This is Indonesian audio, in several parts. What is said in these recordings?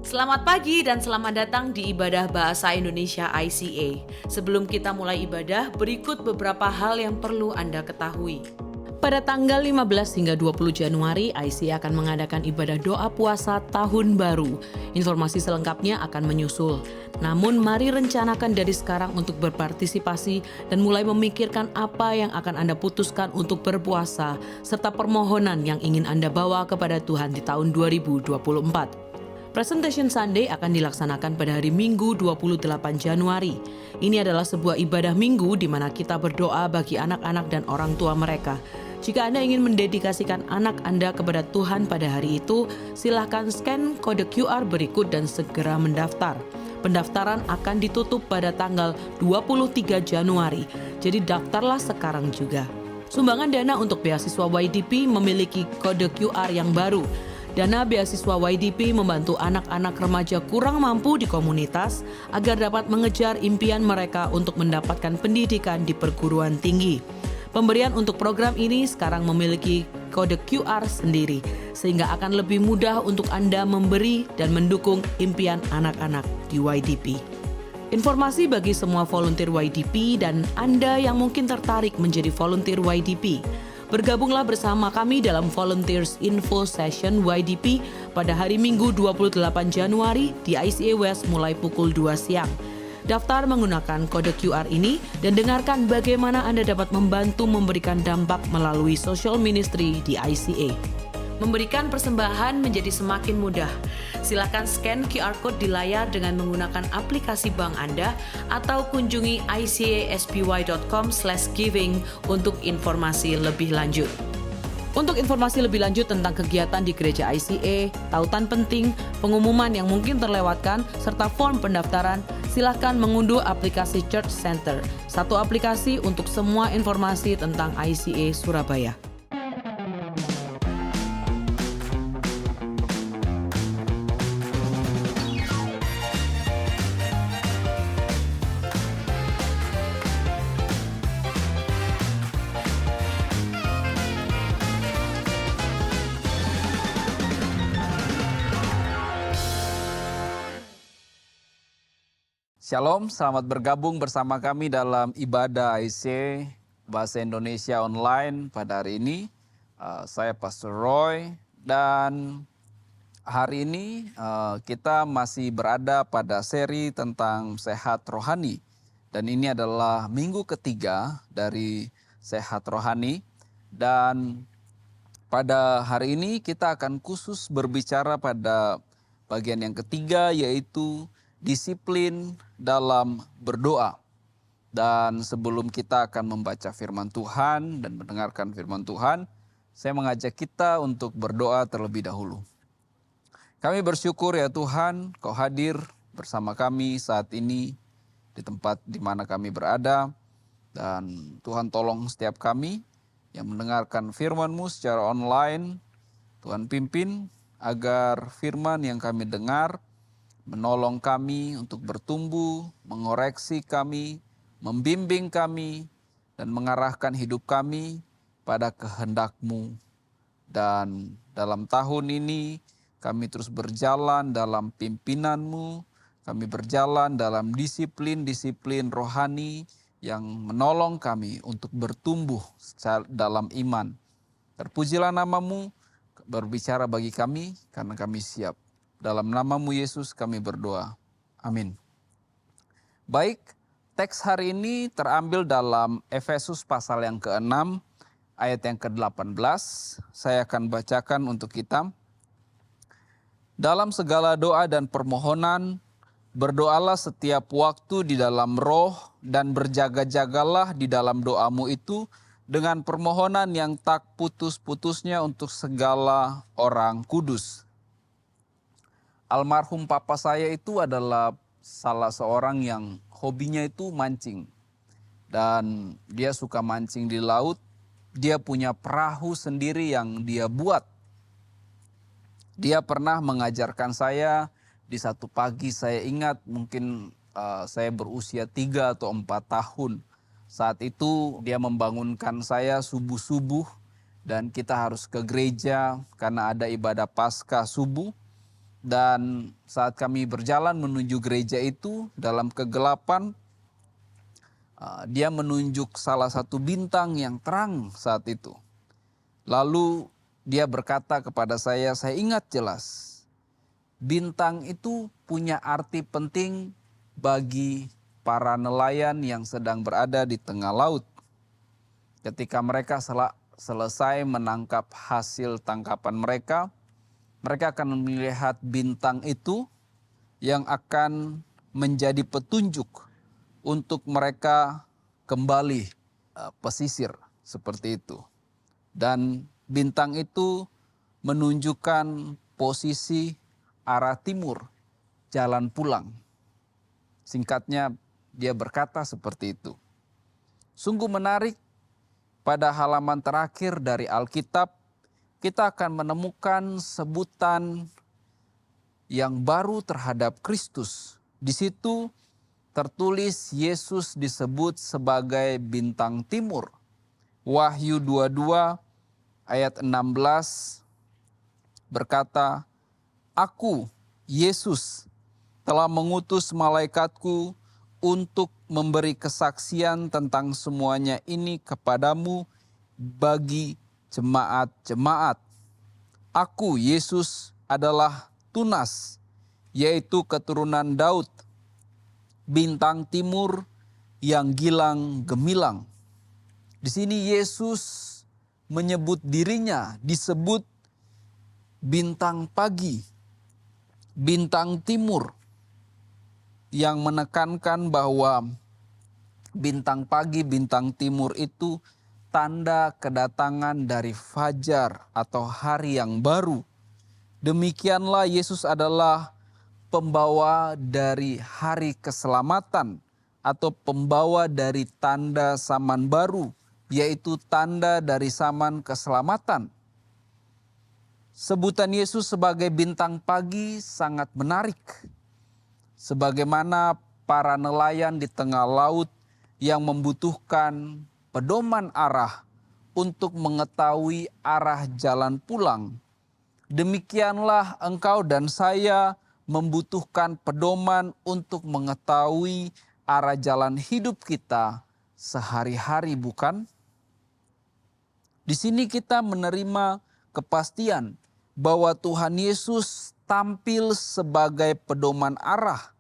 Selamat pagi dan selamat datang di Ibadah Bahasa Indonesia ICA. Sebelum kita mulai ibadah, berikut beberapa hal yang perlu Anda ketahui. Pada tanggal 15 hingga 20 Januari, ICA akan mengadakan ibadah doa puasa tahun baru. Informasi selengkapnya akan menyusul. Namun mari rencanakan dari sekarang untuk berpartisipasi dan mulai memikirkan apa yang akan Anda putuskan untuk berpuasa, serta permohonan yang ingin Anda bawa kepada Tuhan di tahun 2024. Presentation Sunday akan dilaksanakan pada hari Minggu 28 Januari. Ini adalah sebuah ibadah minggu di mana kita berdoa bagi anak-anak dan orang tua mereka. Jika Anda ingin mendedikasikan anak Anda kepada Tuhan pada hari itu, silakan scan kode QR berikut dan segera mendaftar. Pendaftaran akan ditutup pada tanggal 23 Januari, jadi daftarlah sekarang juga. Sumbangan dana untuk beasiswa YDP memiliki kode QR yang baru. Dana beasiswa YDP membantu anak-anak remaja kurang mampu di komunitas agar dapat mengejar impian mereka untuk mendapatkan pendidikan di perguruan tinggi. Pemberian untuk program ini sekarang memiliki kode QR sendiri, sehingga akan lebih mudah untuk Anda memberi dan mendukung impian anak-anak di YDP. Informasi bagi semua volunteer YDP dan Anda yang mungkin tertarik menjadi volunteer YDP. Bergabunglah bersama kami dalam Volunteers Info Session YDP pada hari Minggu 28 Januari di ICA West mulai pukul 2 siang. Daftar menggunakan kode QR ini dan dengarkan bagaimana Anda dapat membantu memberikan dampak melalui social ministry di ICA. Memberikan persembahan menjadi semakin mudah. Silakan scan QR Code di layar dengan menggunakan aplikasi bank Anda atau kunjungi icaspy.com/giving untuk informasi lebih lanjut. Untuk informasi lebih lanjut tentang kegiatan di gereja ICA, tautan penting, pengumuman yang mungkin terlewatkan, serta form pendaftaran, silakan mengunduh aplikasi Church Center, satu aplikasi untuk semua informasi tentang ICA Surabaya. Shalom, selamat bergabung bersama kami dalam ibadah IC Bahasa Indonesia Online pada hari ini. Saya Pastor Roy dan hari ini kita masih berada pada seri tentang sehat rohani. Dan ini adalah minggu ketiga dari sehat rohani. Dan pada hari ini kita akan khusus berbicara pada bagian yang ketiga, yaitu disiplin dalam berdoa. Dan sebelum kita akan membaca firman Tuhan dan mendengarkan firman Tuhan, saya mengajak kita untuk berdoa terlebih dahulu. Kami bersyukur ya Tuhan, Kau hadir bersama kami saat ini di tempat di mana kami berada. Dan Tuhan tolong setiap kami yang mendengarkan firman-Mu secara online. Tuhan pimpin agar firman yang kami dengar menolong kami untuk bertumbuh, mengoreksi kami, membimbing kami, dan mengarahkan hidup kami pada kehendak-Mu. Dan dalam tahun ini kami terus berjalan dalam pimpinan-Mu, kami berjalan dalam disiplin-disiplin rohani yang menolong kami untuk bertumbuh dalam iman. Terpujilah nama-Mu, berbicara bagi kami karena kami siap. Dalam nama-Mu Yesus kami berdoa. Amin. Baik, teks hari ini terambil dalam Efesus pasal yang ke-6, ayat yang ke-18. Saya akan bacakan untuk kita. Dalam segala doa dan permohonan, berdoalah setiap waktu di dalam roh dan berjaga-jagalah di dalam doamu itu dengan permohonan yang tak putus-putusnya untuk segala orang kudus. Almarhum papa saya itu adalah salah seorang yang hobinya itu mancing. Dan dia suka mancing di laut. Dia punya perahu sendiri yang dia buat. Dia pernah mengajarkan saya di satu pagi, saya ingat mungkin saya berusia 3 atau 4 tahun. Saat itu dia membangunkan saya subuh-subuh dan kita harus ke gereja karena ada ibadah Paskah subuh. Dan saat kami berjalan menuju gereja itu dalam kegelapan, dia menunjuk salah satu bintang yang terang saat itu. Lalu dia berkata kepada saya ingat jelas, bintang itu punya arti penting bagi para nelayan yang sedang berada di tengah laut. Ketika mereka selesai menangkap hasil tangkapan mereka, mereka akan melihat bintang itu yang akan menjadi petunjuk untuk mereka kembali pesisir seperti itu. Dan bintang itu menunjukkan posisi arah timur, jalan pulang. Singkatnya dia berkata seperti itu. Sungguh menarik, pada halaman terakhir dari Alkitab, kita akan menemukan sebutan yang baru terhadap Kristus. Di situ tertulis Yesus disebut sebagai bintang timur. Wahyu 22 ayat 16 berkata, Aku, Yesus, telah mengutus malaikatku untuk memberi kesaksian tentang semuanya ini kepadamu bagi jemaat-jemaat. Aku, Yesus, adalah Tunas, yaitu keturunan Daud, bintang timur yang gilang gemilang. Di sini Yesus menyebut dirinya disebut bintang pagi, bintang timur, yang menekankan bahwa bintang pagi, bintang timur itu tanda kedatangan dari fajar atau hari yang baru. Demikianlah Yesus adalah pembawa dari hari keselamatan atau pembawa dari tanda zaman baru, yaitu tanda dari zaman keselamatan. Sebutan Yesus sebagai bintang pagi sangat menarik. Sebagaimana para nelayan di tengah laut yang membutuhkan pedoman arah untuk mengetahui arah jalan pulang, demikianlah engkau dan saya membutuhkan pedoman untuk mengetahui arah jalan hidup kita sehari-hari, bukan? Di sini kita menerima kepastian bahwa Tuhan Yesus tampil sebagai pedoman arah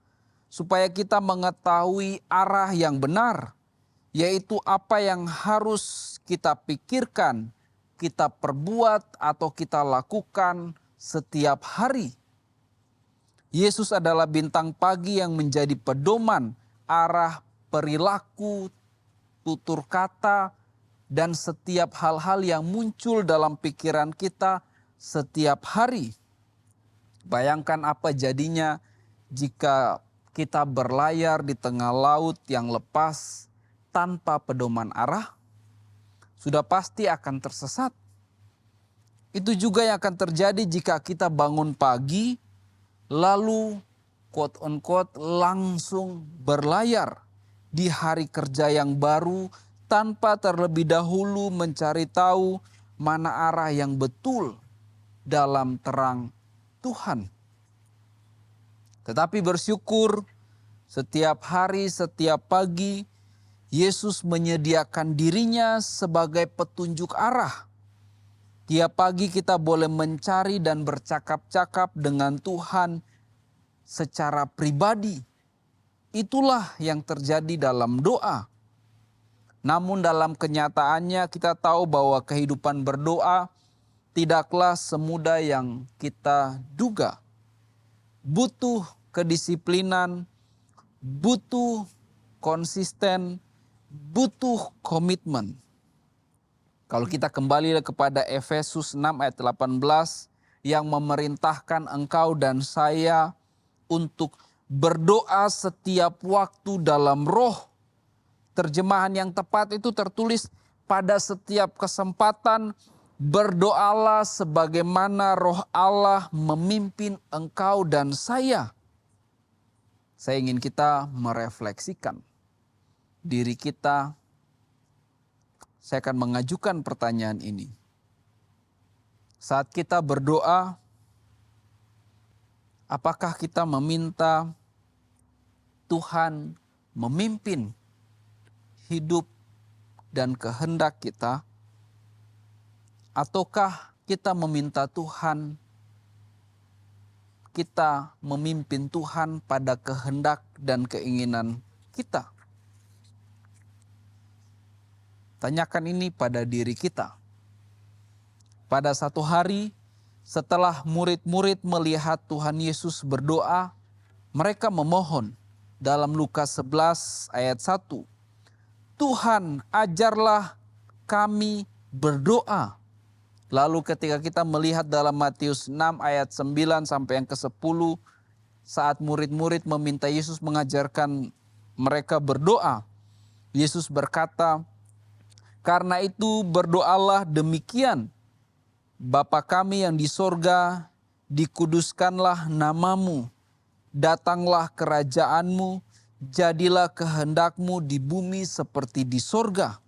supaya kita mengetahui arah yang benar, yaitu apa yang harus kita pikirkan, kita perbuat atau kita lakukan setiap hari. Yesus adalah bintang pagi yang menjadi pedoman arah perilaku, tutur kata, dan setiap hal-hal yang muncul dalam pikiran kita setiap hari. Bayangkan apa jadinya jika kita berlayar di tengah laut yang lepas tanpa pedoman arah. Sudah pasti akan tersesat. Itu juga yang akan terjadi jika kita bangun pagi, lalu quote unquote langsung berlayar di hari kerja yang baru tanpa terlebih dahulu mencari tahu mana arah yang betul dalam terang Tuhan. Tetapi bersyukur setiap hari, setiap pagi, Yesus menyediakan dirinya sebagai petunjuk arah. Tiap pagi kita boleh mencari dan bercakap-cakap dengan Tuhan secara pribadi. Itulah yang terjadi dalam doa. Namun dalam kenyataannya kita tahu bahwa kehidupan berdoa tidaklah semudah yang kita duga. Butuh kedisiplinan, butuh konsisten, butuh komitmen. Kalau kita kembali kepada Efesus 6 ayat 18 yang memerintahkan engkau dan saya untuk berdoa setiap waktu dalam roh. Terjemahan yang tepat itu tertulis pada setiap kesempatan berdoalah sebagaimana roh Allah memimpin engkau dan saya. Saya ingin kita merefleksikan diri kita. Saya akan mengajukan pertanyaan ini. Saat kita berdoa, Apakah kita meminta Tuhan memimpin hidup dan kehendak kita? Ataukah kita meminta Tuhan, kita memimpin Tuhan pada kehendak dan keinginan kita? Tanyakan ini pada diri kita. Pada satu hari, setelah murid-murid melihat Tuhan Yesus berdoa, mereka memohon dalam Lukas 11 ayat 1. Tuhan, ajarlah kami berdoa. Lalu ketika kita melihat dalam Matius 6 ayat 9 sampai yang ke-10, saat murid-murid meminta Yesus mengajarkan mereka berdoa, Yesus berkata, karena itu berdoalah demikian, Bapa kami yang di sorga, dikuduskanlah namamu, datanglah kerajaanmu, jadilah kehendakmu di bumi seperti di sorga.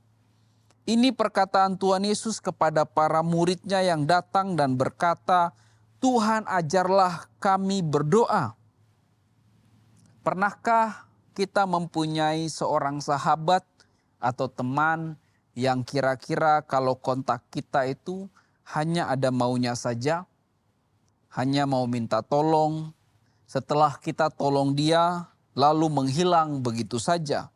Ini perkataan Tuhan Yesus kepada para muridnya yang datang dan berkata, Tuhan ajarlah kami berdoa. Pernahkah kita mempunyai seorang sahabat atau teman yang kira-kira kalau kontak kita itu hanya ada maunya saja, hanya mau minta tolong, setelah kita tolong dia, lalu menghilang begitu saja.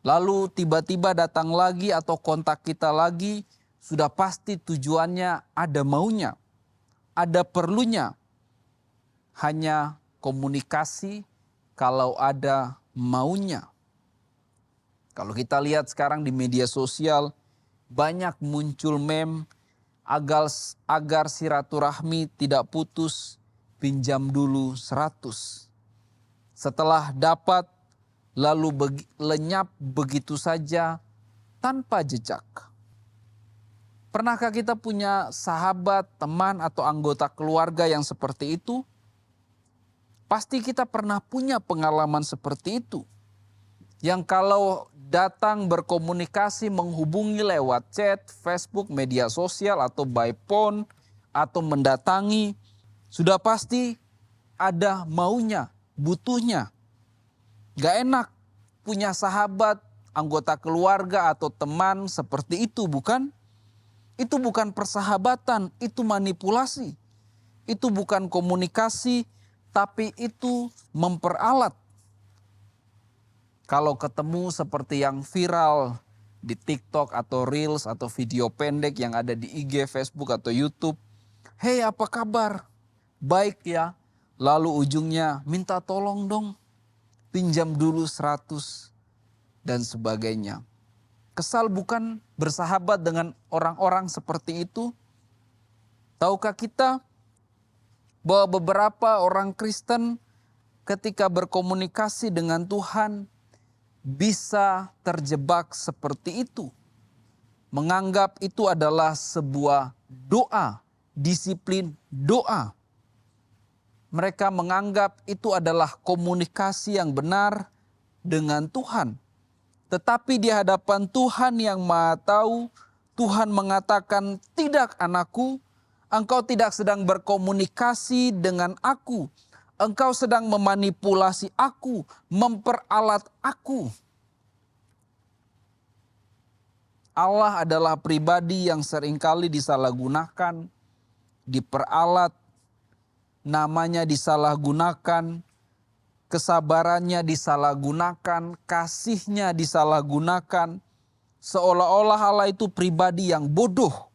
Lalu tiba-tiba datang lagi atau kontak kita lagi, sudah pasti tujuannya ada maunya, ada perlunya. Hanya komunikasi kalau ada maunya. Kalau kita lihat sekarang di media sosial, banyak muncul meme agar silaturahmi tidak putus, pinjam dulu 100. Setelah dapat, lalu lenyap begitu saja tanpa jejak. Pernahkah kita punya sahabat, teman, atau anggota keluarga yang seperti itu? Pasti kita pernah punya pengalaman seperti itu. Yang kalau datang berkomunikasi menghubungi lewat chat, Facebook, media sosial, atau by phone, atau mendatangi, sudah pasti ada maunya, butuhnya. Gak enak punya sahabat, anggota keluarga, atau teman seperti itu, bukan? Itu bukan persahabatan, itu manipulasi. Itu bukan komunikasi, tapi itu memperalat. Kalau ketemu seperti yang viral di TikTok atau Reels atau video pendek yang ada di IG, Facebook atau YouTube. Hei, apa kabar? Baik ya. Lalu ujungnya minta tolong dong. Pinjam dulu 100 dan sebagainya. Kesal bukan bersahabat dengan orang-orang seperti itu? Tahukah kita bahwa beberapa orang Kristen ketika berkomunikasi dengan Tuhan bisa terjebak seperti itu. Menganggap itu adalah sebuah doa, disiplin doa. Mereka menganggap itu adalah komunikasi yang benar dengan Tuhan. Tetapi di hadapan Tuhan yang Maha Tahu, Tuhan mengatakan, tidak anakku, engkau tidak sedang berkomunikasi dengan aku. Engkau sedang memanipulasi aku, memperalat aku. Allah adalah pribadi yang seringkali disalahgunakan, diperalat, namanya disalahgunakan, kesabarannya disalahgunakan, kasihnya disalahgunakan. Seolah-olah Allah itu pribadi yang bodoh,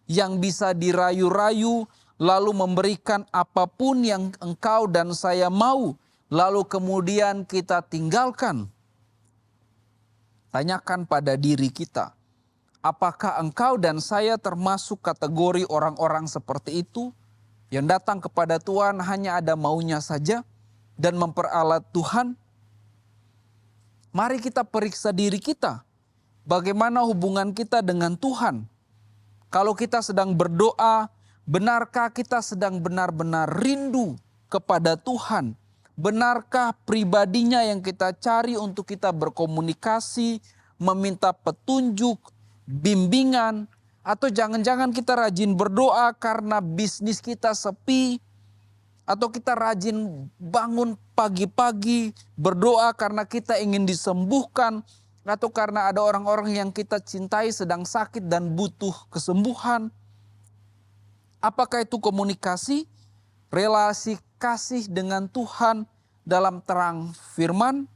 yang bisa dirayu-rayu, lalu memberikan apapun yang engkau dan saya mau, lalu kemudian kita tinggalkan. Tanyakan pada diri kita, apakah engkau dan saya termasuk kategori orang-orang seperti itu, yang datang kepada Tuhan hanya ada maunya saja dan memperalat Tuhan? Mari kita periksa diri kita, bagaimana hubungan kita dengan Tuhan. Kalau kita sedang berdoa, benarkah kita sedang benar-benar rindu kepada Tuhan? Benarkah pribadinya yang kita cari untuk kita berkomunikasi, meminta petunjuk, bimbingan? Atau jangan-jangan kita rajin berdoa karena bisnis kita sepi? Atau kita rajin bangun pagi-pagi berdoa karena kita ingin disembuhkan. Atau karena ada orang-orang yang kita cintai sedang sakit dan butuh kesembuhan. Apakah itu komunikasi, relasi kasih dengan Tuhan dalam terang firman?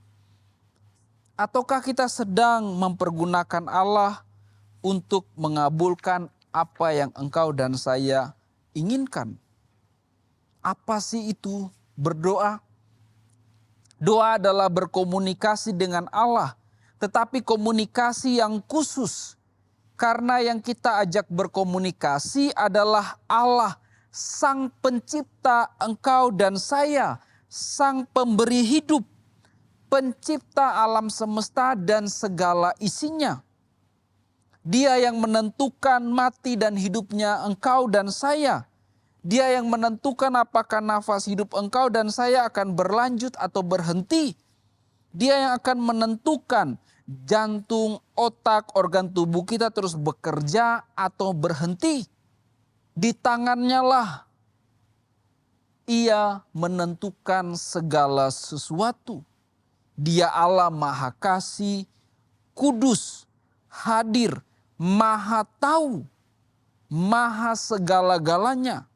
Ataukah kita sedang mempergunakan Allah untuk mengabulkan apa yang engkau dan saya inginkan? Apa sih itu berdoa? Doa adalah berkomunikasi dengan Allah, tetapi komunikasi yang khusus. Karena yang kita ajak berkomunikasi adalah Allah, Sang Pencipta engkau dan saya, Sang Pemberi hidup, Pencipta alam semesta dan segala isinya. Dia yang menentukan mati dan hidupnya engkau dan saya. Dia yang menentukan apakah nafas hidup engkau dan saya akan berlanjut atau berhenti. Dia yang akan menentukan jantung, otak, organ tubuh kita terus bekerja atau berhenti. Di tangannya lah Ia menentukan segala sesuatu. Dia Allah Maha Kasih, Kudus, Hadir, Maha Tahu, Maha segala-galanya.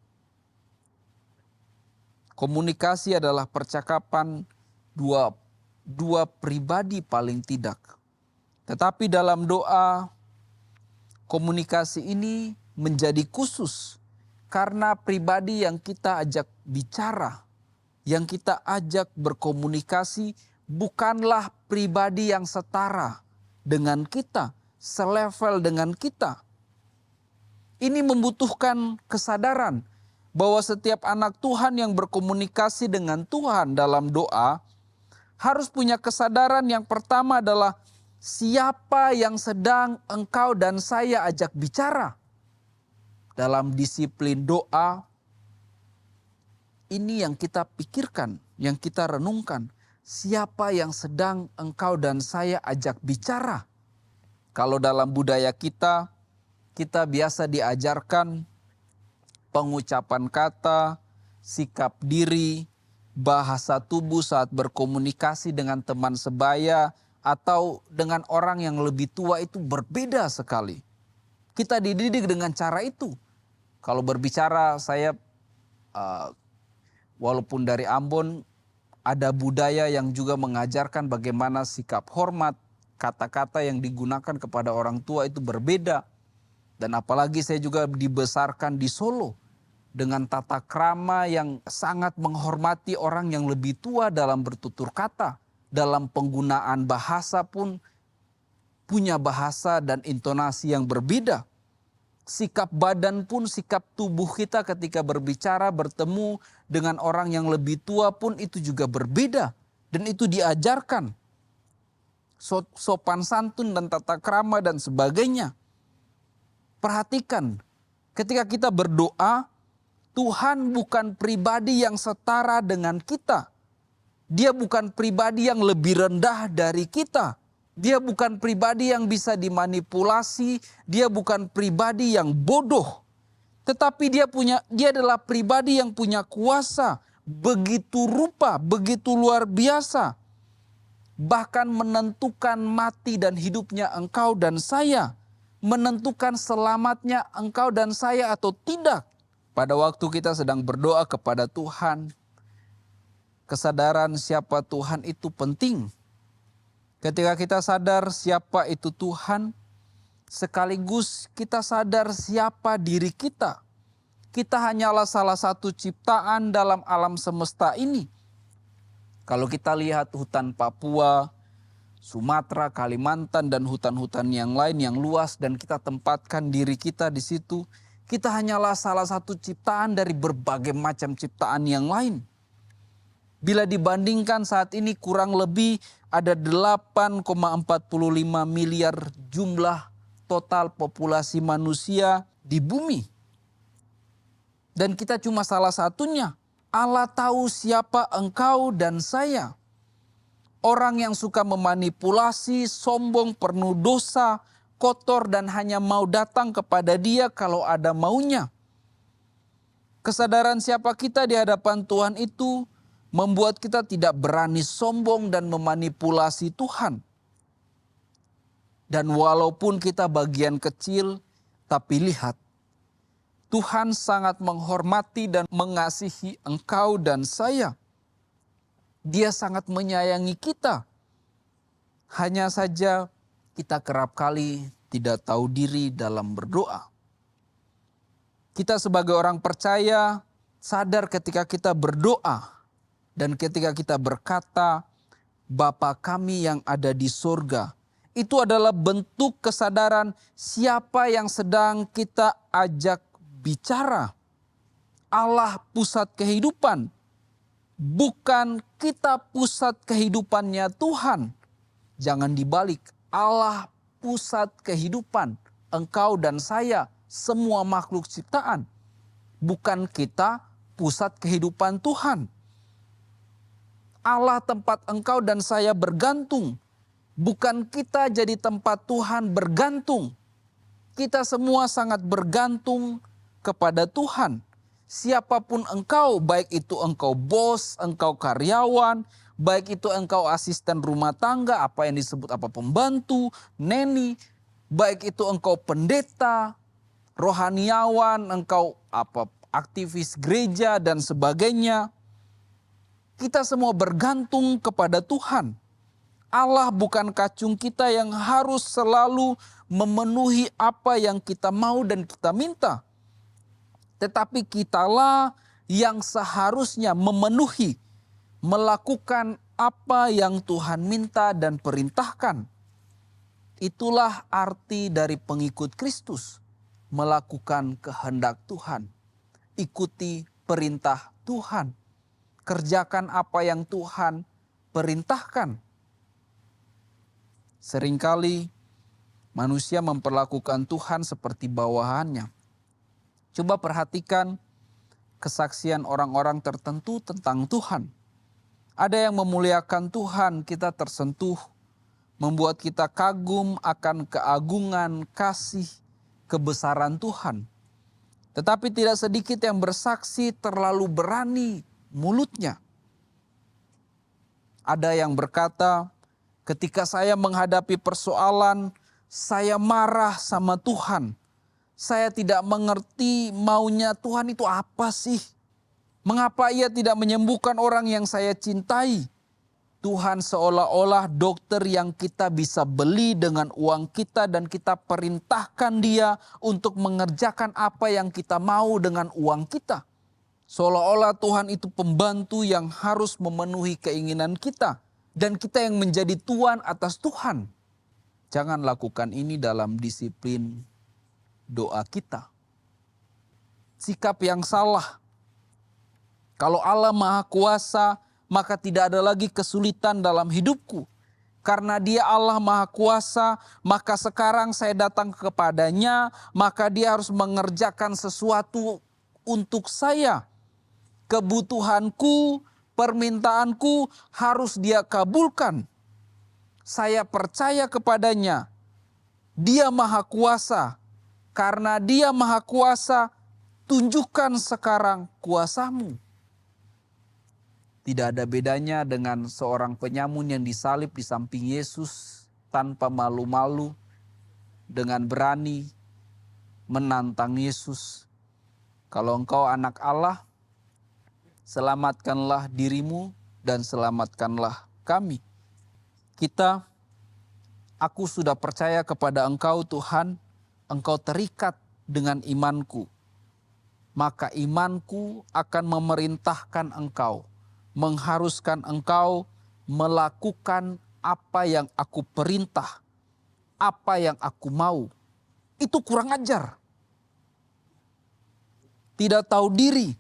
Komunikasi adalah percakapan dua pribadi paling tidak. Tetapi dalam doa, komunikasi ini menjadi khusus. Karena pribadi yang kita ajak bicara, yang kita ajak berkomunikasi bukanlah pribadi yang setara dengan kita, selevel dengan kita. Ini membutuhkan kesadaran bahwa setiap anak Tuhan yang berkomunikasi dengan Tuhan dalam doa harus punya kesadaran yang pertama adalah siapa yang sedang engkau dan saya ajak bicara. Dalam disiplin doa, ini yang kita pikirkan, yang kita renungkan. Siapa yang sedang engkau dan saya ajak bicara? Kalau dalam budaya kita biasa diajarkan pengucapan kata, sikap diri, bahasa tubuh saat berkomunikasi dengan teman sebaya atau dengan orang yang lebih tua itu berbeda sekali. Kita dididik dengan cara itu. Kalau berbicara saya walaupun dari Ambon ada budaya yang juga mengajarkan bagaimana sikap hormat, kata-kata yang digunakan kepada orang tua itu berbeda. Dan apalagi saya juga dibesarkan di Solo dengan tata krama yang sangat menghormati orang yang lebih tua dalam bertutur kata. Dalam penggunaan bahasa pun punya bahasa dan intonasi yang berbeda. Sikap badan pun, sikap tubuh kita ketika berbicara, bertemu dengan orang yang lebih tua pun itu juga berbeda. Dan itu diajarkan. Sopan santun dan tata krama dan sebagainya. Perhatikan, ketika kita berdoa, Tuhan bukan pribadi yang setara dengan kita. Dia bukan pribadi yang lebih rendah dari kita. Dia bukan pribadi yang bisa dimanipulasi, dia bukan pribadi yang bodoh. Tetapi dia adalah pribadi yang punya kuasa, begitu rupa, begitu luar biasa. Bahkan menentukan mati dan hidupnya engkau dan saya, menentukan selamatnya engkau dan saya atau tidak. Pada waktu kita sedang berdoa kepada Tuhan, kesadaran siapa Tuhan itu penting. Ketika kita sadar siapa itu Tuhan, sekaligus kita sadar siapa diri kita. Kita hanyalah salah satu ciptaan dalam alam semesta ini. Kalau kita lihat hutan Papua, Sumatera, Kalimantan, dan hutan-hutan yang lain yang luas dan kita tempatkan diri kita di situ, kita hanyalah salah satu ciptaan dari berbagai macam ciptaan yang lain. Bila dibandingkan saat ini kurang lebih ada 8,45 miliar jumlah total populasi manusia di bumi. Dan kita cuma salah satunya. Allah tahu siapa engkau dan saya. Orang yang suka memanipulasi, sombong, penuh dosa, kotor dan hanya mau datang kepada Dia kalau ada maunya. Kesadaran siapa kita di hadapan Tuhan itu membuat kita tidak berani sombong dan memanipulasi Tuhan. Dan walaupun kita bagian kecil, tapi lihat, Tuhan sangat menghormati dan mengasihi engkau dan saya. Dia sangat menyayangi kita. Hanya saja kita kerap kali tidak tahu diri dalam berdoa. Kita sebagai orang percaya sadar ketika kita berdoa dan ketika kita berkata, Bapa kami yang ada di surga. Itu adalah bentuk kesadaran siapa yang sedang kita ajak bicara. Allah pusat kehidupan. Bukan kita pusat kehidupannya Tuhan. Jangan dibalik. Allah pusat kehidupan. Engkau dan saya, semua makhluk ciptaan. Bukan kita pusat kehidupan Tuhan. Allah tempat engkau dan saya bergantung. Bukan kita jadi tempat Tuhan bergantung. Kita semua sangat bergantung kepada Tuhan. Siapapun engkau, baik itu engkau bos, engkau karyawan, baik itu engkau asisten rumah tangga, apa yang disebut apa pembantu, neni, baik itu engkau pendeta, rohaniawan, engkau apa aktivis gereja dan sebagainya. Kita semua bergantung kepada Tuhan. Allah bukan kacung kita yang harus selalu memenuhi apa yang kita mau dan kita minta. Tetapi kitalah yang seharusnya memenuhi, melakukan apa yang Tuhan minta dan perintahkan. Itulah arti dari pengikut Kristus, melakukan kehendak Tuhan. Ikuti perintah Tuhan. Kerjakan apa yang Tuhan perintahkan. Seringkali manusia memperlakukan Tuhan seperti bawahannya. Coba perhatikan kesaksian orang-orang tertentu tentang Tuhan. Ada yang memuliakan Tuhan, kita tersentuh, membuat kita kagum akan keagungan, kasih, kebesaran Tuhan. Tetapi tidak sedikit yang bersaksi terlalu berani mulutnya. Ada yang berkata, ketika saya menghadapi persoalan, saya marah sama Tuhan. Saya tidak mengerti maunya Tuhan itu apa sih? Mengapa ia tidak menyembuhkan orang yang saya cintai? Tuhan seolah-olah dokter yang kita bisa beli dengan uang kita dan kita perintahkan dia untuk mengerjakan apa yang kita mau dengan uang kita. Seolah-olah Tuhan itu pembantu yang harus memenuhi keinginan kita. Dan kita yang menjadi tuan atas Tuhan. Jangan lakukan ini dalam disiplin doa kita. Sikap yang salah. Kalau Allah Maha Kuasa, maka tidak ada lagi kesulitan dalam hidupku. Karena Dia Allah Maha Kuasa, maka sekarang saya datang kepadanya, maka Dia harus mengerjakan sesuatu untuk saya. Kebutuhanku, permintaanku harus Dia kabulkan. Saya percaya kepadanya. Dia Maha Kuasa. Karena Dia Maha Kuasa, tunjukkan sekarang kuasamu. Tidak ada bedanya dengan seorang penyamun yang disalib di samping Yesus tanpa malu-malu, dengan berani menantang Yesus. Kalau engkau anak Allah, selamatkanlah dirimu dan selamatkanlah kami. Aku sudah percaya kepada engkau Tuhan, engkau terikat dengan imanku. Maka imanku akan memerintahkan engkau, mengharuskan engkau melakukan apa yang aku perintah, apa yang aku mau. Itu kurang ajar. Tidak tahu diri,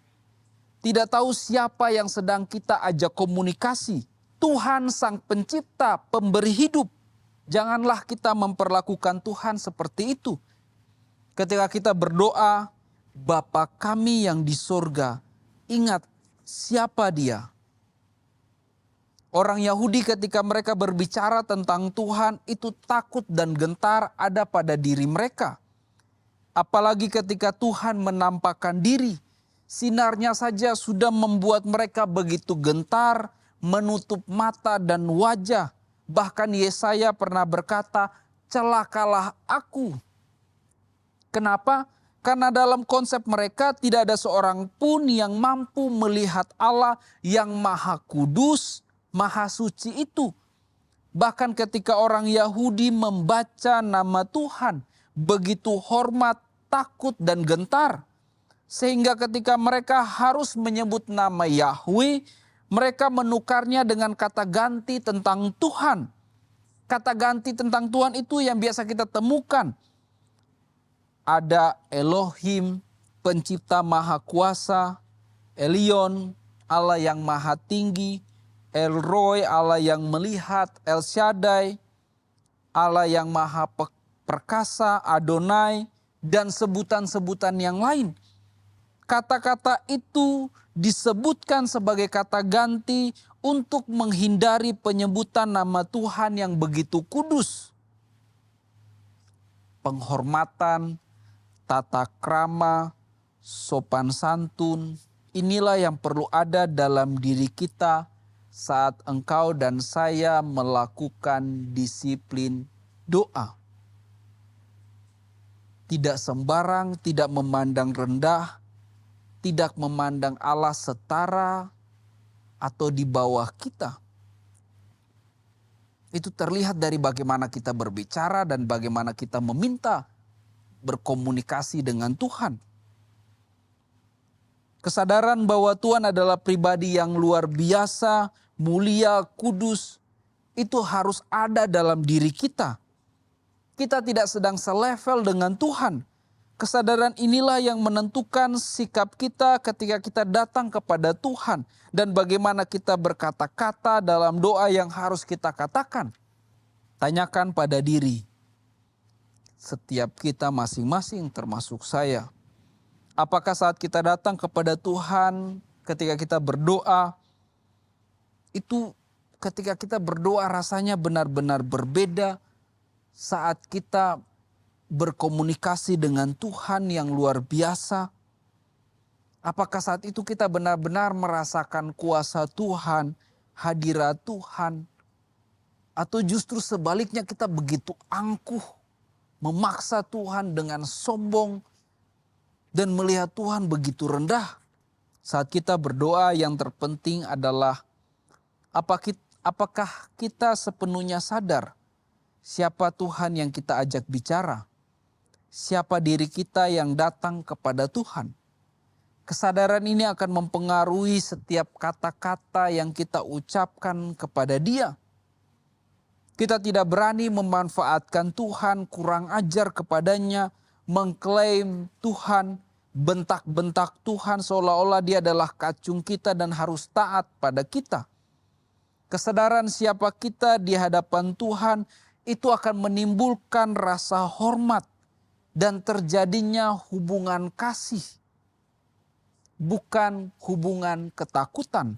tidak tahu siapa yang sedang kita ajak komunikasi. Tuhan Sang Pencipta, pemberi hidup. Janganlah kita memperlakukan Tuhan seperti itu. Ketika kita berdoa, Bapa kami yang di sorga, ingat siapa Dia. Orang Yahudi ketika mereka berbicara tentang Tuhan itu takut dan gentar ada pada diri mereka. Apalagi ketika Tuhan menampakkan diri Sinarnya saja sudah membuat mereka begitu gentar, menutup mata dan wajah. Bahkan Yesaya pernah berkata, celakalah aku. Kenapa? Karena dalam konsep mereka tidak ada seorang pun yang mampu melihat Allah yang maha kudus, maha suci itu. Bahkan ketika orang Yahudi membaca nama Tuhan, begitu hormat, takut, dan gentar. Sehingga ketika mereka harus menyebut nama Yahweh, mereka menukarnya dengan kata ganti tentang Tuhan. Kata ganti tentang Tuhan itu yang biasa kita temukan. Ada Elohim, pencipta maha kuasa, Elyon, Allah yang maha tinggi, El Roi, Allah yang melihat, El Shaddai, Allah yang maha perkasa, Adonai, dan sebutan-sebutan yang lain. Kata-kata itu disebutkan sebagai kata ganti untuk menghindari penyebutan nama Tuhan yang begitu kudus. Penghormatan, tata krama, sopan santun, inilah yang perlu ada dalam diri kita saat engkau dan saya melakukan disiplin doa. Tidak sembarang, tidak memandang rendah, tidak memandang Allah setara atau di bawah kita. Itu terlihat dari bagaimana kita berbicara dan bagaimana kita meminta berkomunikasi dengan Tuhan. Kesadaran bahwa Tuhan adalah pribadi yang luar biasa, mulia, kudus, itu harus ada dalam diri kita. Kita tidak sedang selevel dengan Tuhan. Kesadaran inilah yang menentukan sikap kita ketika kita datang kepada Tuhan. Dan bagaimana kita berkata-kata dalam doa yang harus kita katakan. Tanyakan pada diri. Setiap kita masing-masing termasuk saya. Apakah saat kita datang kepada Tuhan ketika kita berdoa. Itu ketika kita berdoa rasanya benar-benar berbeda. Saat kita berkomunikasi dengan Tuhan yang luar biasa. Apakah saat itu kita benar-benar merasakan kuasa Tuhan, hadirat Tuhan. Atau justru sebaliknya kita begitu angkuh, memaksa Tuhan dengan sombong, dan melihat Tuhan begitu rendah. Saat kita berdoa yang terpenting adalah apakah kita sepenuhnya sadar siapa Tuhan yang kita ajak bicara? Siapa diri kita yang datang kepada Tuhan? Kesadaran ini akan mempengaruhi setiap kata-kata yang kita ucapkan kepada Dia. Kita tidak berani memanfaatkan Tuhan, kurang ajar kepadanya, mengklaim Tuhan, bentak-bentak Tuhan seolah-olah Dia adalah kacung kita dan harus taat pada kita. Kesadaran siapa kita di hadapan Tuhan itu akan menimbulkan rasa hormat dan terjadinya hubungan kasih, bukan hubungan ketakutan.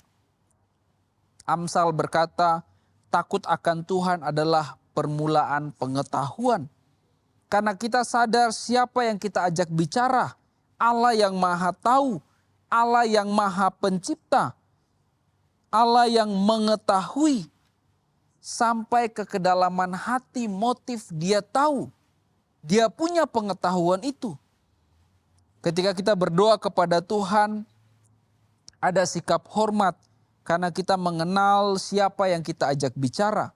Amsal berkata, takut akan Tuhan adalah permulaan pengetahuan. Karena kita sadar siapa yang kita ajak bicara. Allah yang maha tahu. Allah yang maha pencipta. Allah yang mengetahui. Sampai ke kedalaman hati, motif, Dia tahu. Dia punya pengetahuan itu. Ketika kita berdoa kepada Tuhan, ada sikap hormat. Karena kita mengenal siapa yang kita ajak bicara.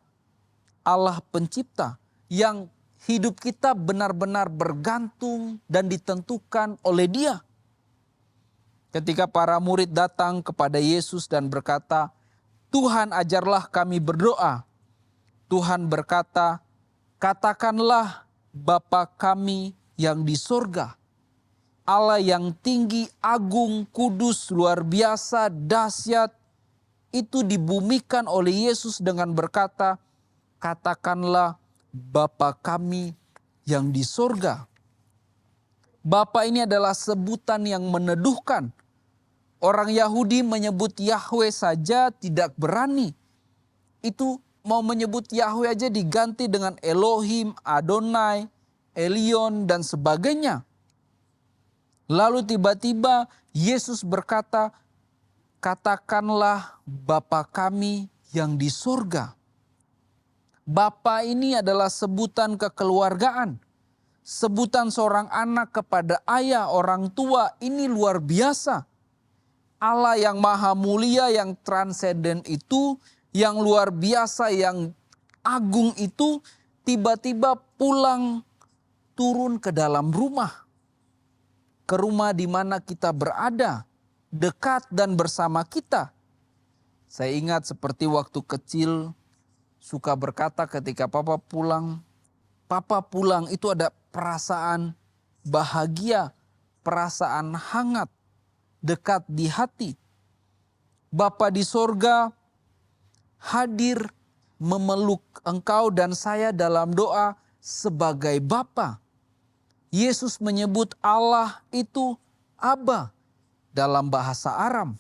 Allah pencipta yang hidup kita benar-benar bergantung dan ditentukan oleh Dia. Ketika para murid datang kepada Yesus dan berkata, Tuhan ajarlah kami berdoa. Tuhan berkata, katakanlah Bapa kami yang di sorga. Allah yang tinggi, agung, kudus, luar biasa, dahsyat. Itu dibumikan oleh Yesus dengan berkata, katakanlah Bapa kami yang di sorga. Bapa ini adalah sebutan yang meneduhkan. Orang Yahudi menyebut Yahweh saja tidak berani. Itu mau menyebut Yahweh aja diganti dengan Elohim, Adonai, Elyon, dan sebagainya. Lalu tiba-tiba Yesus berkata, katakanlah Bapa kami yang di surga. Bapa ini adalah sebutan kekeluargaan. Sebutan seorang anak kepada ayah, orang tua, ini luar biasa. Allah yang maha mulia, yang transenden itu, yang luar biasa, yang agung itu, tiba-tiba pulang turun ke dalam rumah. Ke rumah di mana kita berada, dekat dan bersama kita. Saya ingat seperti waktu kecil, suka berkata ketika papa pulang itu ada perasaan bahagia, perasaan hangat, dekat di hati. Bapa di sorga hadir memeluk engkau dan saya dalam doa sebagai Bapa. Yesus menyebut Allah itu Aba dalam bahasa Aram.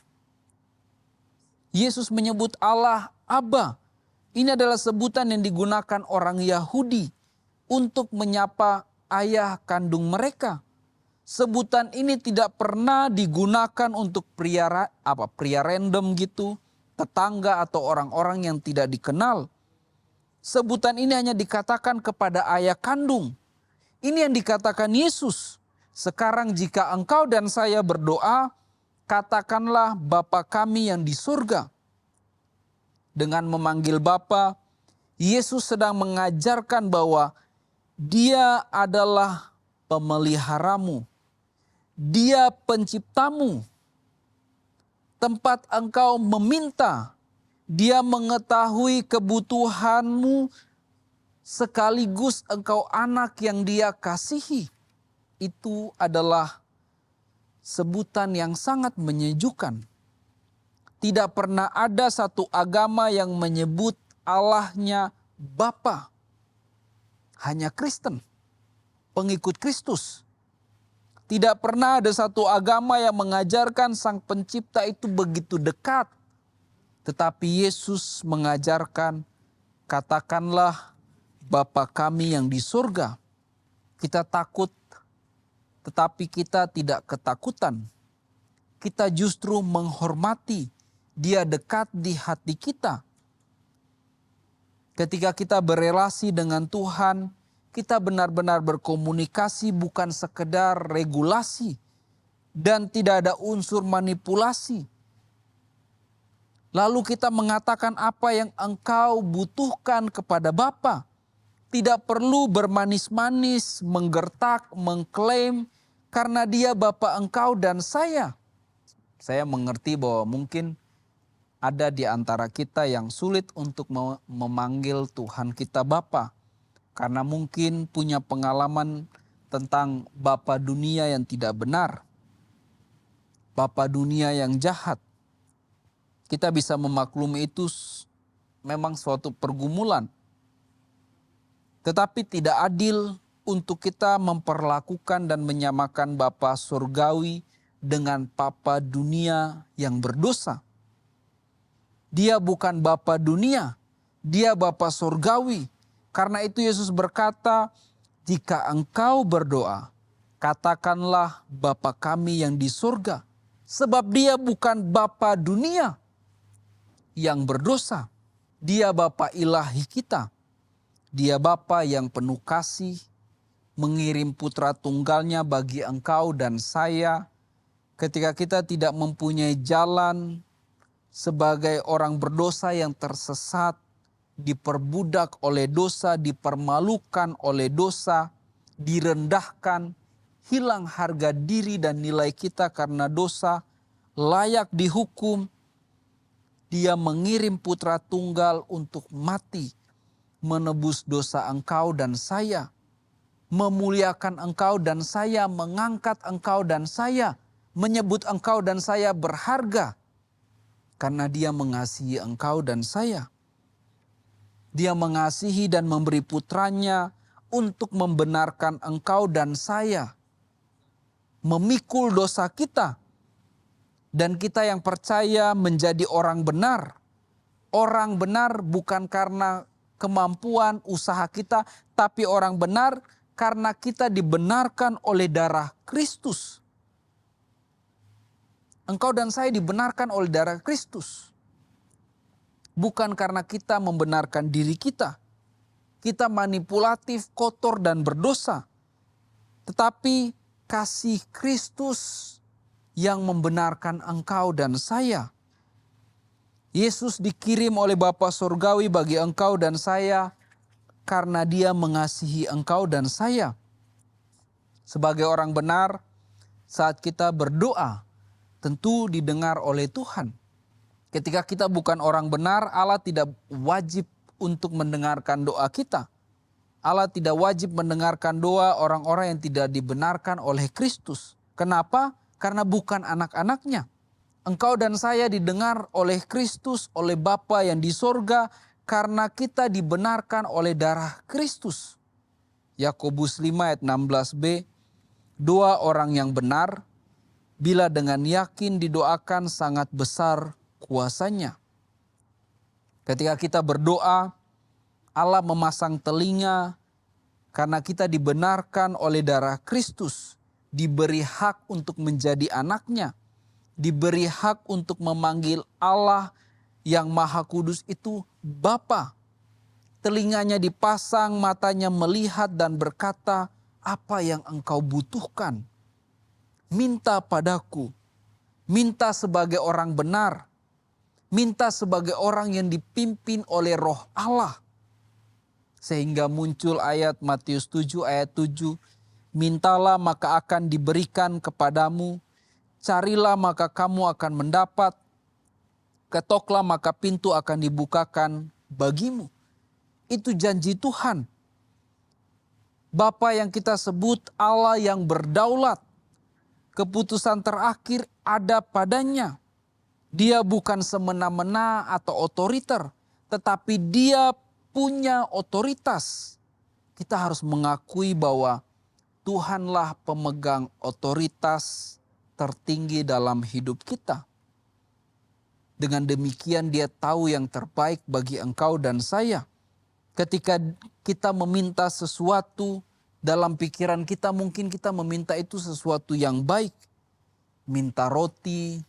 Yesus menyebut Allah Aba. Ini adalah sebutan yang digunakan orang Yahudi untuk menyapa ayah kandung mereka. Sebutan ini tidak pernah digunakan untuk pria random gitu, tetangga atau orang-orang yang tidak dikenal. Sebutan ini hanya dikatakan kepada ayah kandung. Ini yang dikatakan Yesus. Sekarang jika engkau dan saya berdoa, katakanlah Bapa kami yang di surga. Dengan memanggil Bapa, Yesus sedang mengajarkan bahwa Dia adalah pemeliharamu. Dia penciptamu. Tempat engkau meminta, Dia mengetahui kebutuhanmu sekaligus engkau anak yang Dia kasihi. Itu adalah sebutan yang sangat menyejukkan. Tidak pernah ada satu agama yang menyebut Allahnya Bapa. Hanya Kristen, pengikut Kristus. Tidak pernah ada satu agama yang mengajarkan Sang Pencipta itu begitu dekat. Tetapi Yesus mengajarkan, katakanlah Bapa kami yang di surga. Kita takut, tetapi kita tidak ketakutan. Kita justru menghormati. Dia dekat di hati kita. Ketika kita berelasi dengan Tuhan, kita benar-benar berkomunikasi bukan sekedar regulasi dan tidak ada unsur manipulasi. Lalu kita mengatakan apa yang engkau butuhkan kepada Bapa. Tidak perlu bermanis-manis, menggertak, mengklaim karena Dia Bapa engkau dan saya. Saya mengerti bahwa mungkin ada di antara kita yang sulit untuk memanggil Tuhan kita Bapa. Karena mungkin punya pengalaman tentang bapa dunia yang tidak benar. Bapa dunia yang jahat. Kita bisa memaklumi itu memang suatu pergumulan. Tetapi tidak adil untuk kita memperlakukan dan menyamakan Bapa surgawi dengan Bapa dunia yang berdosa. Dia bukan Bapa dunia, Dia Bapa surgawi. Karena itu Yesus berkata, jika engkau berdoa, katakanlah Bapa kami yang di surga. Sebab Dia bukan Bapa dunia yang berdosa. Dia Bapa ilahi kita. Dia Bapa yang penuh kasih, mengirim putra tunggalnya bagi engkau dan saya. Ketika kita tidak mempunyai jalan sebagai orang berdosa yang tersesat, diperbudak oleh dosa, dipermalukan oleh dosa, direndahkan, hilang harga diri dan nilai kita karena dosa, layak dihukum. Dia mengirim putra tunggal untuk mati, menebus dosa engkau dan saya, memuliakan engkau dan saya, mengangkat engkau dan saya, menyebut engkau dan saya berharga, karena Dia mengasihi engkau dan saya. Dia mengasihi dan memberi putranya untuk membenarkan engkau dan saya, memikul dosa kita. Dan kita yang percaya menjadi orang benar. Orang benar bukan karena kemampuan usaha kita, tapi orang benar karena kita dibenarkan oleh darah Kristus. Engkau dan saya dibenarkan oleh darah Kristus. Bukan karena kita membenarkan diri kita. Kita manipulatif, kotor, dan berdosa. Tetapi kasih Kristus yang membenarkan engkau dan saya. Yesus dikirim oleh Bapa Surgawi bagi engkau dan saya karena Dia mengasihi engkau dan saya. Sebagai orang benar, saat kita berdoa, tentu didengar oleh Tuhan. Ketika kita bukan orang benar, Allah tidak wajib untuk mendengarkan doa kita. Allah tidak wajib mendengarkan doa orang-orang yang tidak dibenarkan oleh Kristus. Kenapa? Karena bukan anak-anaknya. Engkau dan saya didengar oleh Kristus, oleh Bapa yang di sorga, karena kita dibenarkan oleh darah Kristus. Yakobus 5 ayat 16b, doa orang yang benar, bila dengan yakin didoakan sangat besar kuasanya. Ketika kita berdoa, Allah memasang telinga karena kita dibenarkan oleh darah Kristus, diberi hak untuk menjadi anaknya, diberi hak untuk memanggil Allah yang Maha Kudus itu Bapa. Telinganya dipasang, matanya melihat dan berkata, apa yang engkau butuhkan? Minta padaku, minta sebagai orang benar, minta sebagai orang yang dipimpin oleh Roh Allah. Sehingga muncul ayat Matius 7 ayat 7, mintalah maka akan diberikan kepadamu, carilah maka kamu akan mendapat, ketoklah maka pintu akan dibukakan bagimu. Itu janji Tuhan. Bapa yang kita sebut Allah yang berdaulat. Keputusan terakhir ada padanya. Dia bukan semena-mena atau otoriter, tetapi dia punya otoritas. Kita harus mengakui bahwa Tuhanlah pemegang otoritas tertinggi dalam hidup kita. Dengan demikian dia tahu yang terbaik bagi engkau dan saya. Ketika kita meminta sesuatu dalam pikiran kita, mungkin kita meminta itu sesuatu yang baik. Minta roti,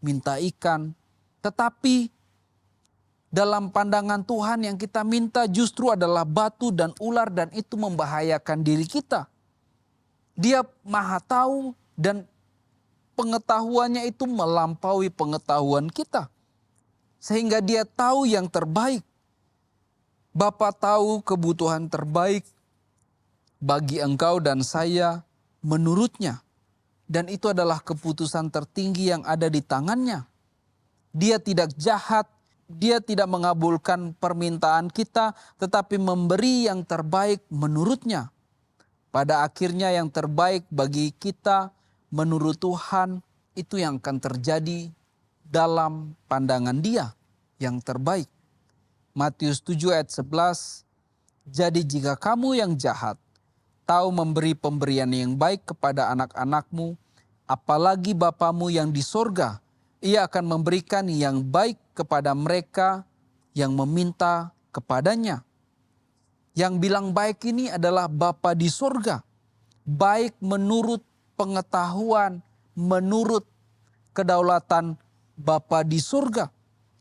minta ikan. Tetapi dalam pandangan Tuhan yang kita minta justru adalah batu dan ular, dan itu membahayakan diri kita. Dia maha tahu dan pengetahuannya itu melampaui pengetahuan kita. Sehingga dia tahu yang terbaik. Bapa tahu kebutuhan terbaik bagi engkau dan saya menurutnya. Dan itu adalah keputusan tertinggi yang ada di tangannya. Dia tidak jahat, dia tidak mengabulkan permintaan kita, tetapi memberi yang terbaik menurutnya. Pada akhirnya yang terbaik bagi kita menurut Tuhan itu yang akan terjadi dalam pandangan dia yang terbaik. Matius 7 ayat 11, jadi jika kamu yang jahat tahu memberi pemberian yang baik kepada anak-anakmu, apalagi Bapamu yang di sorga, ia akan memberikan yang baik kepada mereka yang meminta kepadanya. Yang bilang baik ini adalah Bapa di sorga. Baik menurut pengetahuan, menurut kedaulatan Bapa di sorga.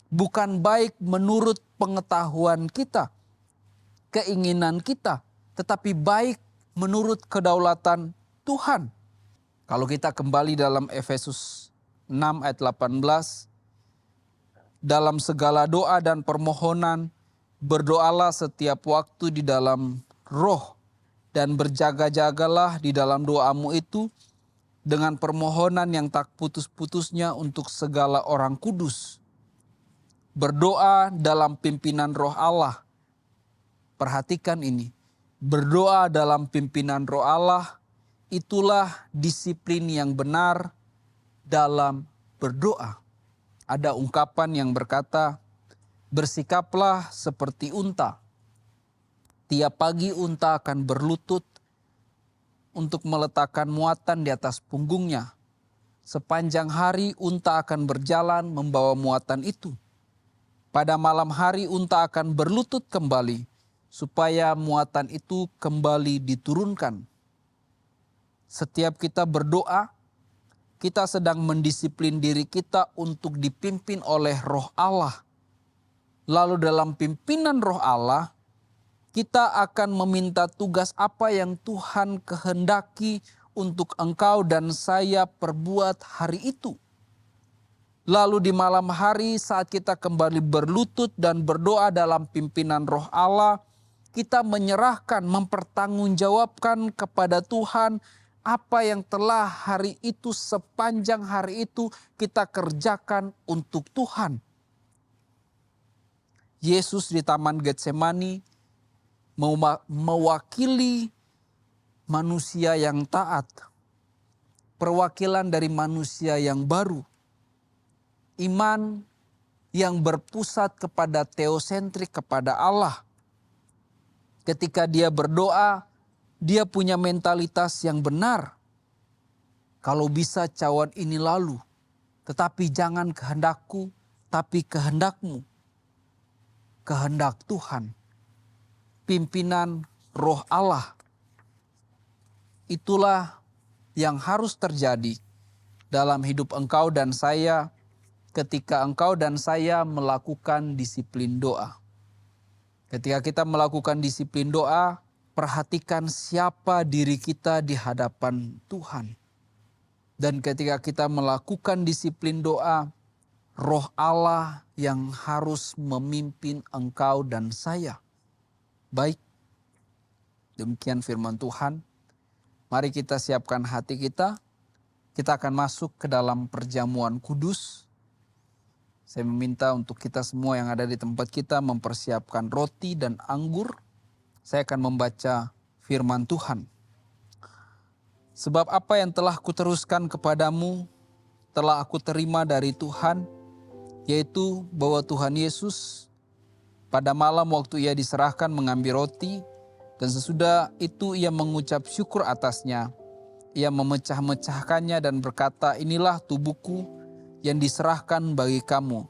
Bukan baik menurut pengetahuan kita, keinginan kita, tetapi baik menurut kedaulatan Tuhan. Kalau kita kembali dalam Efesus 6 ayat 18, dalam segala doa dan permohonan, berdoalah setiap waktu di dalam roh, dan berjaga-jagalah di dalam doamu itu dengan permohonan yang tak putus-putusnya untuk segala orang kudus. Berdoa dalam pimpinan Roh Allah. Perhatikan ini. Berdoa dalam pimpinan Roh Allah, itulah disiplin yang benar dalam berdoa. Ada ungkapan yang berkata, bersikaplah seperti unta. Tiap pagi unta akan berlutut untuk meletakkan muatan di atas punggungnya. Sepanjang hari unta akan berjalan membawa muatan itu. Pada malam hari unta akan berlutut kembali supaya muatan itu kembali diturunkan. Setiap kita berdoa, kita sedang mendisiplin diri kita untuk dipimpin oleh Roh Allah. Lalu dalam pimpinan Roh Allah, kita akan meminta tugas apa yang Tuhan kehendaki untuk engkau dan saya perbuat hari itu. Lalu di malam hari saat kita kembali berlutut dan berdoa dalam pimpinan Roh Allah, kita menyerahkan, mempertanggungjawabkan kepada Tuhan apa yang telah hari itu, sepanjang hari itu kita kerjakan untuk Tuhan. Yesus di Taman Getsemani mewakili manusia yang taat, perwakilan dari manusia yang baru, iman yang berpusat kepada teosentrik, kepada Allah. Ketika dia berdoa, dia punya mentalitas yang benar. Kalau bisa cawan ini lalu, tetapi jangan kehendakku, tapi kehendakmu. Kehendak Tuhan, pimpinan Roh Allah. Itulah yang harus terjadi dalam hidup engkau dan saya ketika engkau dan saya melakukan disiplin doa. Ketika kita melakukan disiplin doa, perhatikan siapa diri kita di hadapan Tuhan. Dan ketika kita melakukan disiplin doa, Roh Allah yang harus memimpin engkau dan saya. Baik, demikian firman Tuhan. Mari kita siapkan hati kita. Kita akan masuk ke dalam perjamuan kudus. Saya meminta untuk kita semua yang ada di tempat kita mempersiapkan roti dan anggur. Saya akan membaca firman Tuhan. Sebab apa yang telah kuteruskan kepadamu, telah aku terima dari Tuhan, yaitu bahwa Tuhan Yesus pada malam waktu ia diserahkan mengambil roti, dan sesudah itu ia mengucap syukur atasnya. Ia memecah-mecahkannya dan berkata, inilah tubuhku yang diserahkan bagi kamu.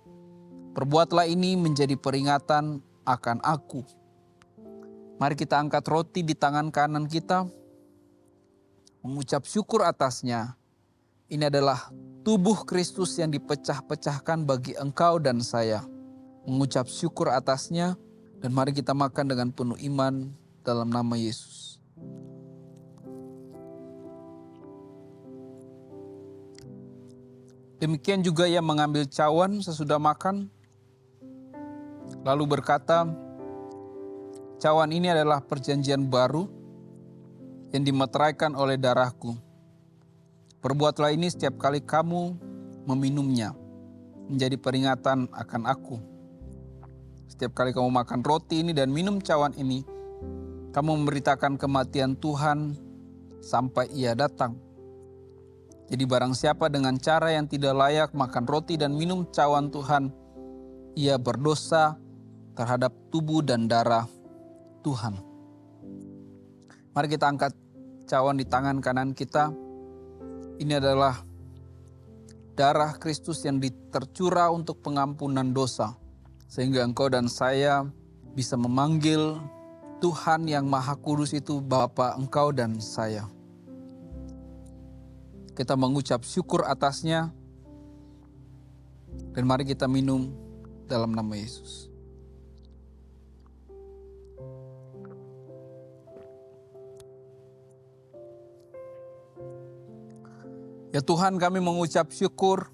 Perbuatlah ini menjadi peringatan akan aku. Mari kita angkat roti di tangan kanan kita, mengucap syukur atasnya. Ini adalah tubuh Kristus yang dipecah-pecahkan bagi engkau dan saya. Mengucap syukur atasnya, dan mari kita makan dengan penuh iman dalam nama Yesus. Demikian juga ia mengambil cawan sesudah makan, lalu berkata, cawan ini adalah perjanjian baru yang dimeteraikan oleh darahku. Perbuatlah ini setiap kali kamu meminumnya, menjadi peringatan akan aku. Setiap kali kamu makan roti ini dan minum cawan ini, kamu memberitakan kematian Tuhan sampai ia datang. Jadi barang siapa dengan cara yang tidak layak makan roti dan minum cawan Tuhan, ia berdosa terhadap tubuh dan darah Tuhan. Mari kita angkat cawan di tangan kanan kita. Ini adalah darah Kristus yang tercurah untuk pengampunan dosa. Sehingga engkau dan saya bisa memanggil Tuhan yang Maha Kudus itu Bapa engkau dan saya. Kita mengucap syukur atasnya. Dan mari kita minum dalam nama Yesus. Ya Tuhan, kami mengucap syukur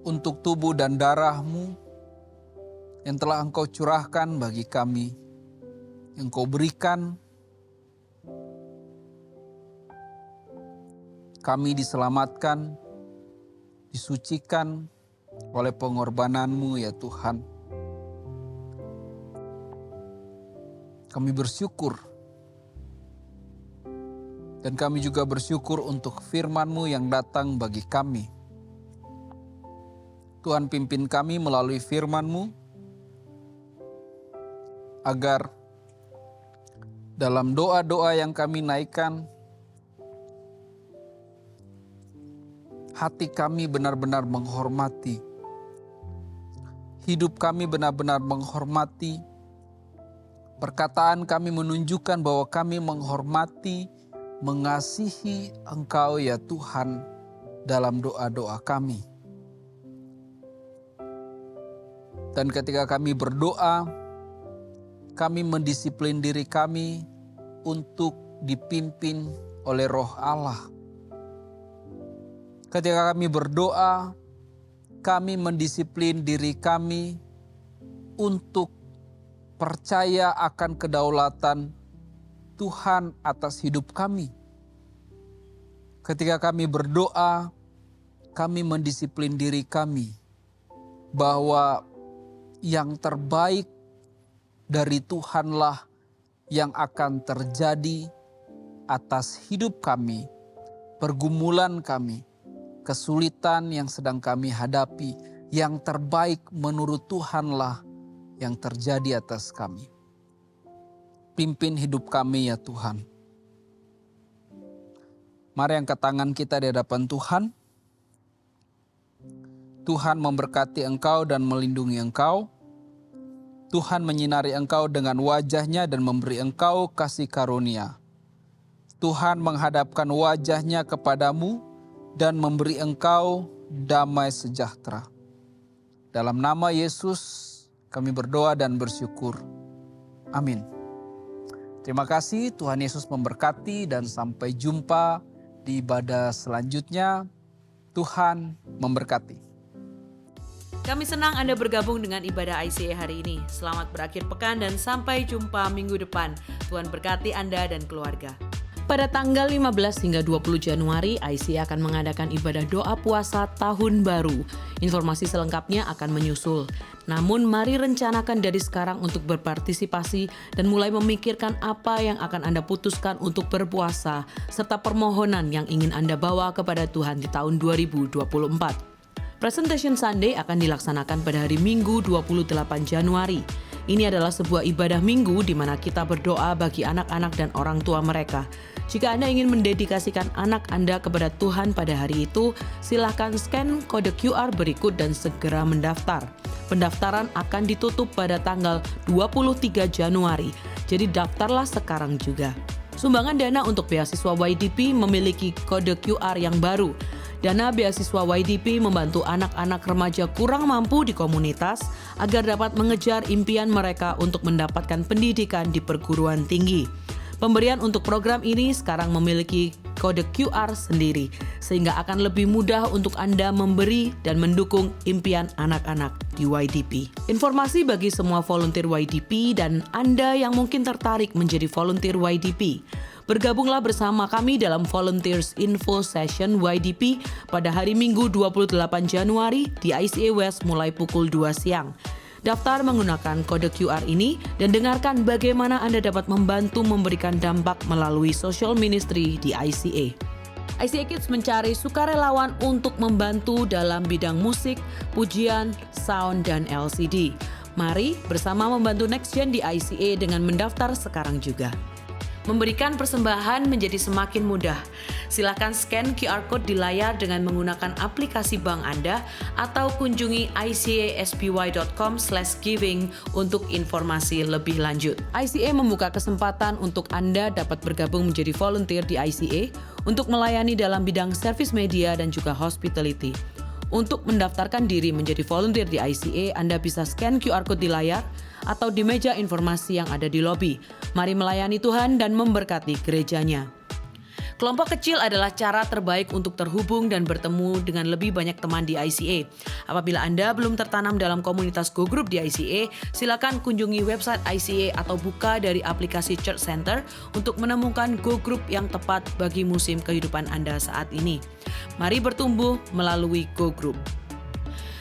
untuk tubuh dan darah-Mu yang telah Engkau curahkan bagi kami, yang Engkau berikan. Kami diselamatkan, disucikan oleh pengorbanan-Mu ya Tuhan. Kami bersyukur. Dan kami juga bersyukur untuk firman-Mu yang datang bagi kami. Tuhan, pimpin kami melalui firman-Mu, agar dalam doa-doa yang kami naikkan, hati kami benar-benar menghormati. Hidup kami benar-benar menghormati. Perkataan kami menunjukkan bahwa kami menghormati mengasihi Engkau ya Tuhan dalam doa-doa kami. Dan ketika kami berdoa, kami mendisiplin diri kami untuk dipimpin oleh Roh Allah. Ketika kami berdoa, kami mendisiplin diri kami untuk percaya akan kedaulatan Tuhan atas hidup kami. Ketika kami berdoa, kami mendisiplin diri kami bahwa yang terbaik dari Tuhanlah yang akan terjadi atas hidup kami, pergumulan kami, kesulitan yang sedang kami hadapi. Yang terbaik menurut Tuhanlah yang terjadi atas kami. Pimpin hidup kami ya Tuhan. Mari angkat tangan kita di hadapan Tuhan. Tuhan memberkati engkau dan melindungi engkau. Tuhan menyinari engkau dengan wajah-Nya dan memberi engkau kasih karunia. Tuhan menghadapkan wajah-Nya kepadamu dan memberi engkau damai sejahtera. Dalam nama Yesus kami berdoa dan bersyukur. Amin. Terima kasih, Tuhan Yesus memberkati dan sampai jumpa di ibadah selanjutnya. Tuhan memberkati. Kami senang Anda bergabung dengan ibadah ICA hari ini. Selamat berakhir pekan dan sampai jumpa minggu depan. Tuhan berkati Anda dan keluarga. Pada tanggal 15 hingga 20 Januari, ICA akan mengadakan ibadah doa puasa tahun baru. Informasi selengkapnya akan menyusul. Namun mari rencanakan dari sekarang untuk berpartisipasi dan mulai memikirkan apa yang akan Anda putuskan untuk berpuasa, serta permohonan yang ingin Anda bawa kepada Tuhan di tahun 2024. Presentation Sunday akan dilaksanakan pada hari Minggu 28 Januari. Ini adalah sebuah ibadah minggu di mana kita berdoa bagi anak-anak dan orang tua mereka. Jika Anda ingin mendedikasikan anak Anda kepada Tuhan pada hari itu, silakan scan kode QR berikut dan segera mendaftar. Pendaftaran akan ditutup pada tanggal 23 Januari, jadi daftarlah sekarang juga. Sumbangan dana untuk beasiswa YDP memiliki kode QR yang baru. Dana beasiswa YDP membantu anak-anak remaja kurang mampu di komunitas agar dapat mengejar impian mereka untuk mendapatkan pendidikan di perguruan tinggi. Pemberian untuk program ini sekarang memiliki kode QR sendiri, sehingga akan lebih mudah untuk Anda memberi dan mendukung impian anak-anak di YDP. Informasi bagi semua volunteer YDP dan Anda yang mungkin tertarik menjadi volunteer YDP. Bergabunglah bersama kami dalam Volunteers Info Session YDP pada hari Minggu 28 Januari di ICA West mulai pukul 2 siang. Daftar menggunakan kode QR ini dan dengarkan bagaimana Anda dapat membantu memberikan dampak melalui social ministry di ICA. ICA Kids mencari sukarelawan untuk membantu dalam bidang musik, pujian, sound, dan LCD. Mari bersama membantu Next Gen di ICA dengan mendaftar sekarang juga. Memberikan persembahan menjadi semakin mudah. Silakan scan QR Code di layar dengan menggunakan aplikasi bank Anda atau kunjungi icaspy.com/giving untuk informasi lebih lanjut. ICA membuka kesempatan untuk Anda dapat bergabung menjadi volunteer di ICA untuk melayani dalam bidang service media dan juga hospitality. Untuk mendaftarkan diri menjadi volunteer di ICA, Anda bisa scan QR Code di layar atau di meja informasi yang ada di lobi. Mari melayani Tuhan dan memberkati gerejanya. Kelompok kecil adalah cara terbaik untuk terhubung dan bertemu dengan lebih banyak teman di ICA. Apabila Anda belum tertanam dalam komunitas Go Group di ICA, silakan kunjungi website ICA atau buka dari aplikasi Church Center untuk menemukan Go Group yang tepat bagi musim kehidupan Anda saat ini. Mari bertumbuh melalui Go Group.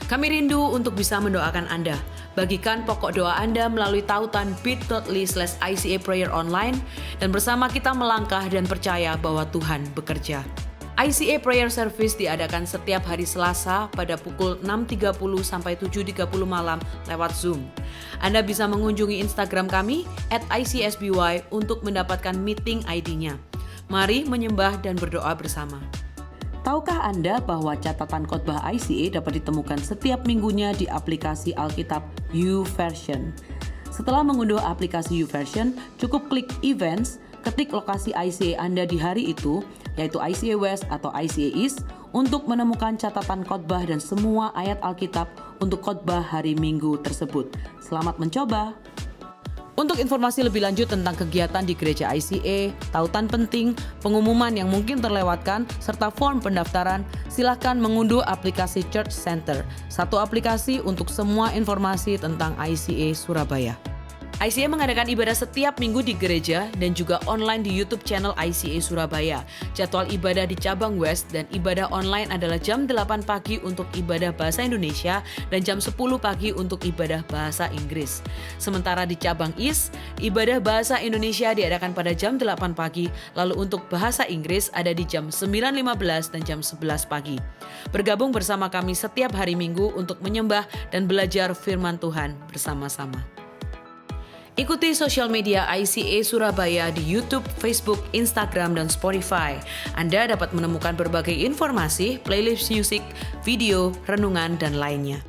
Kami rindu untuk bisa mendoakan Anda. Bagikan pokok doa Anda melalui tautan bit.ly/ICA Prayer Online dan bersama kita melangkah dan percaya bahwa Tuhan bekerja. ICA Prayer Service diadakan setiap hari Selasa pada pukul 6.30 sampai 7.30 malam lewat Zoom. Anda bisa mengunjungi Instagram kami @ICSBY untuk mendapatkan meeting ID-nya. Mari menyembah dan berdoa bersama. Tahukah Anda bahwa catatan khotbah ICA dapat ditemukan setiap minggunya di aplikasi Alkitab YouVersion? Setelah mengunduh aplikasi YouVersion, cukup klik Events, Ketik lokasi ICA Anda di hari itu, yaitu ICA West atau ICA East, untuk menemukan catatan khotbah dan semua ayat Alkitab untuk khotbah hari Minggu tersebut. Selamat mencoba! Untuk informasi lebih lanjut tentang kegiatan di gereja ICA, tautan penting, pengumuman yang mungkin terlewatkan, serta form pendaftaran, silakan mengunduh aplikasi Church Center, satu aplikasi untuk semua informasi tentang ICA Surabaya. ICA mengadakan ibadah setiap minggu di gereja dan juga online di YouTube channel ICA Surabaya. Jadwal ibadah di cabang West dan ibadah online adalah jam 8 pagi untuk ibadah bahasa Indonesia dan jam 10 pagi untuk ibadah bahasa Inggris. Sementara di cabang East, ibadah bahasa Indonesia diadakan pada jam 8 pagi, lalu untuk bahasa Inggris ada di jam 9.15 dan jam 11 pagi. Bergabung bersama kami setiap hari Minggu untuk menyembah dan belajar firman Tuhan bersama-sama. Ikuti sosial media ICA Surabaya di YouTube, Facebook, Instagram, dan Spotify. Anda dapat menemukan berbagai informasi, playlist musik, video, renungan, dan lainnya.